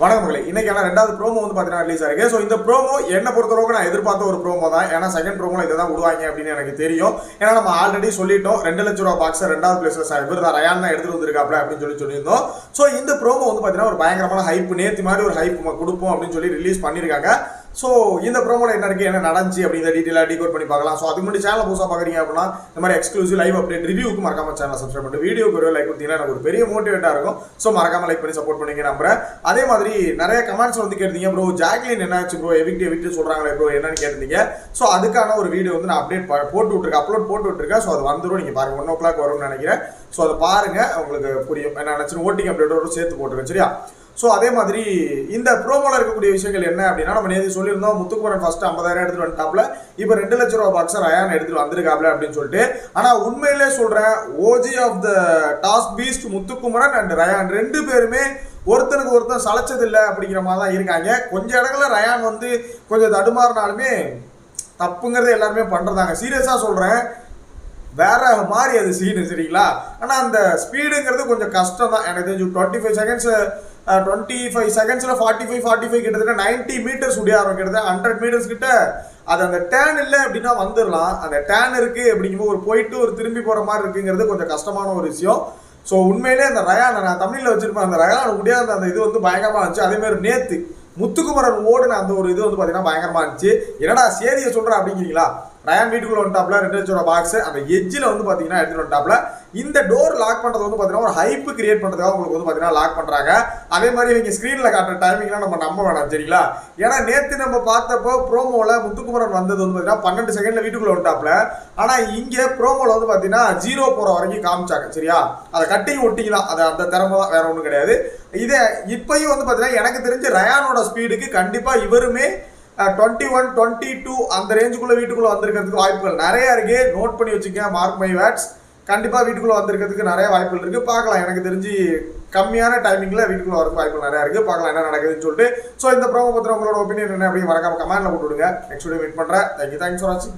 வணக்கங்களே, இன்னைக்கான ரெண்டாவது ப்ரோமோ வந்து பார்த்தீங்கன்னா ரிலீஸ் ஆயிருக்கு. ஸோ இந்த ப்ரோமோ என்ன பொறுத்தளவுக்கு நான் எதிர்பார்த்த ஒரு ப்ரோமோ தான். ஏன்னா செகண்ட் ப்ரோமோல இதை தான் விடுவாங்க அப்படின்னு எனக்கு தெரியும். ஏன்னா நம்ம ஆல்ரெடி சொல்லிட்டோம் 2 லட்ச ரூபா பாக்ஸர் ரெண்டாவது பிளேஸ்ல இவர் தான் ரயான் தான் எடுத்துட்டு வந்திருக்காப்ல அப்படின்னு சொல்லியிருந்தோம். ஸோ இந்த ப்ரோமோ வந்து பார்த்தீங்கன்னா ஒரு பயங்கரமான ஹைப், நேற்று மாதிரி ஒரு ஹைப் கொடுப்போம் அப்படின்னு சொல்லி ரிலீஸ் பண்ணியிருக்காங்க. ஸோ இந்த ப்ரோமோல என்ன இருக்கு, என்ன நடந்துச்சு அப்படிங்கிற டீட்டெயிலாக டீகோட் பண்ணி பார்க்கலாம். ஸோ அதுக்கு முன்னாடி சேனல் புதுசாக பார்க்குறீங்க அப்படின்னா இந்த மாதிரி எக்ஸ்க்ளூசிவ் லைவ் அப்டேட் ரிவ்யூக்கு மறக்காம சேனல் சப்ஸ்கிரைப் பண்ணிட்டு வீடியோக்கு ஒரு லைக் கொடுத்தீங்கன்னா எனக்கு ஒரு பெரிய மோட்டிவேட்டாக இருக்கும். ஸோ மறக்காம லைக் பண்ணி சப்போர்ட் பண்ணிங்க நம்புறேன். அதே மாதிரி நிறைய கமெண்ட்ஸ் வந்து கேட்டீங்க, ப்ரோ ஜாக்லின் என்னாச்சு ப்ரோ, எவிக்ட் சொல்றாங்களே ப்ரோ என்னன்னு கேட்டீங்க. ஸோ அதுக்கான ஒரு வீடியோ வந்து நான் அப்டேட் போட்டு விட்டுருக்கேன், அப்லோட் போட்டு விட்டுருக்கேன். ஸோ அது வந்துடும், நீங்கள் பாருங்க 1 o'clock வரும்னு நினைக்கிறேன். ஸோ அதை பாருங்க, உங்களுக்கு புரியும். என்ன நினைச்சு ஓட்டிங் அப்டேட்டோட சேர்த்து போட்டுருக்கேன், சரியா? ஸோ அதே மாதிரி இந்த ப்ரோமோல இருக்கக்கூடிய விஷயங்கள் என்ன அப்படின்னா, நம்ம நேற்று சொல்லியிருந்தோம் முத்துக்குமரன் ஃபர்ஸ்ட் 50,000 எடுத்துட்டு வந்துட்டாப்ல, இப்போ 2 லட்ச ரூபா பாக்ஸர் ரயான் எடுத்துட்டு வந்திருக்காப்ல அப்படின்னு சொல்லிட்டு. ஆனால் உண்மையிலே சொல்றேன், OG of the task beast Muthukumaran and Rayan 2 பேருமே ஒருத்தனுக்கு ஒருத்தன் சளைச்சது இல்லை அப்படிங்கிற மாதிரி தான் இருக்காங்க. கொஞ்சம் இடங்கள்ல ரயான் வந்து கொஞ்சம் தடுமாறினாலுமே தப்புங்கிறது எல்லாருமே பண்றதாங்க. சீரியஸா சொல்றேன், வேற மாதிரி அது சீனு, சரிங்களா? ஆனால் அந்த ஸ்பீடுங்கிறது கொஞ்சம் கஷ்டம் தான். எனக்கு தெரிஞ்சு 25 செகண்ட்ஸில் 45 கிட்டத்தட்ட 90 மீட்டர்ஸ் உடையாரம், கிட்டத்தட்ட 100 மீட்டர்ஸ் கிட்ட. அது அந்த டேன் இல்லை அப்படின்னா வந்துடலாம். அந்த டேன் இருக்கு அப்படிங்கும்போது ஒரு போயிட்டு ஒரு திரும்பி போகிற மாதிரி இருக்குங்கிறது கொஞ்சம் கஷ்டமான ஒரு விஷயம். ஸோ உண்மையிலே அந்த ரயான், நான் தமிழில் வச்சிருப்பேன், அந்த ரயான் முடியாத அந்த இது வந்து பயங்கரமாக இருந்துச்சு. அதேமாதிரி நேற்று முத்துக்குமரன் ஓடுன அந்த ஒரு இது வந்து பார்த்தீங்கன்னா பயங்கரமாக இருந்துச்சு. என்னடா சேதியை சொல்கிறேன் அப்படிங்கிறீங்களா? ரயான் வீட்டுக்குள்ள வந்துட்டாப்ல, 2 லட்ச ரூபா பாக்ஸ் அந்த எஜ்ஜில் வந்து பார்த்தீங்கன்னா எடுத்துட்டு வந்துட்டாப்ல. இந்த டோர் லாக் பண்ணுறது வந்து பார்த்தீங்கன்னா ஒரு ஹைப்பு கிரியேட் பண்ணுறதுக்காக உங்களுக்கு வந்து பார்த்தீங்கன்னா லாக் பண்ணுறாங்க. அதே மாதிரி இவங்க ஸ்க்ரீனில் காட்டுற டைமிங்லாம் நம்ம நம்ப வேணாம், சரிங்களா? ஏன்னா நேற்று நம்ம பார்த்தப்போ ப்ரோமோவில் முத்துக்குமரன் வந்தது வந்து பார்த்தீங்கன்னா 12 செகண்டில் வீட்டுக்குள்ள வந்துட்டாப்ல. ஆனால் இங்கே ப்ரோமோவில் வந்து பார்த்தீங்கன்னா 0 போகிற வரைக்கும் காமிச்சாங்க, சரியா? அதை கட்டிங் ஒட்டிக்கலாம், அது அந்த திறமை தான், வேற ஒன்றும் கிடையாது. இதே இப்பயும் வந்து பார்த்தீங்கன்னா எனக்கு தெரிஞ்சு ரயானோட ஸ்பீடுக்கு கண்டிப்பாக இவருமே 21, 22 அந்த ரேஞ்சுக்குள்ள வீட்டுக்குள்ள வந்திருக்கிறதுக்கு வாய்ப்புகள் நிறைய இருக்கு. நோட் பண்ணி வச்சுக்க, மார்க் மை வேர்ட்ஸ். கண்டிப்பா வீட்டுக்குள்ள வந்திருக்கிறதுக்கு நிறைய வாய்ப்புகள் இருக்கு. பார்க்கலாம், எனக்கு தெரிஞ்சு கம்மியான டைமிங்ல வீட்டுக்குள்ள வரதுக்கு வாய்ப்புகள் நிறைய இருக்கு. பார்க்கலாம் என்ன நடக்குதுன்னு சொல்லிட்டு. ஸோ இந்த ப்ரோமோ பத்திர உங்களோட ஒப்பீனியன் என்ன அப்படி மறக்காம கமெண்ட்ல போட்டு விடுங்க. நெக்ஸ்ட் வீடியோ மீட் பண்றேன். தேங்க்யூ, தேங்க்ஸ் ஃபார் வாட்சிங்.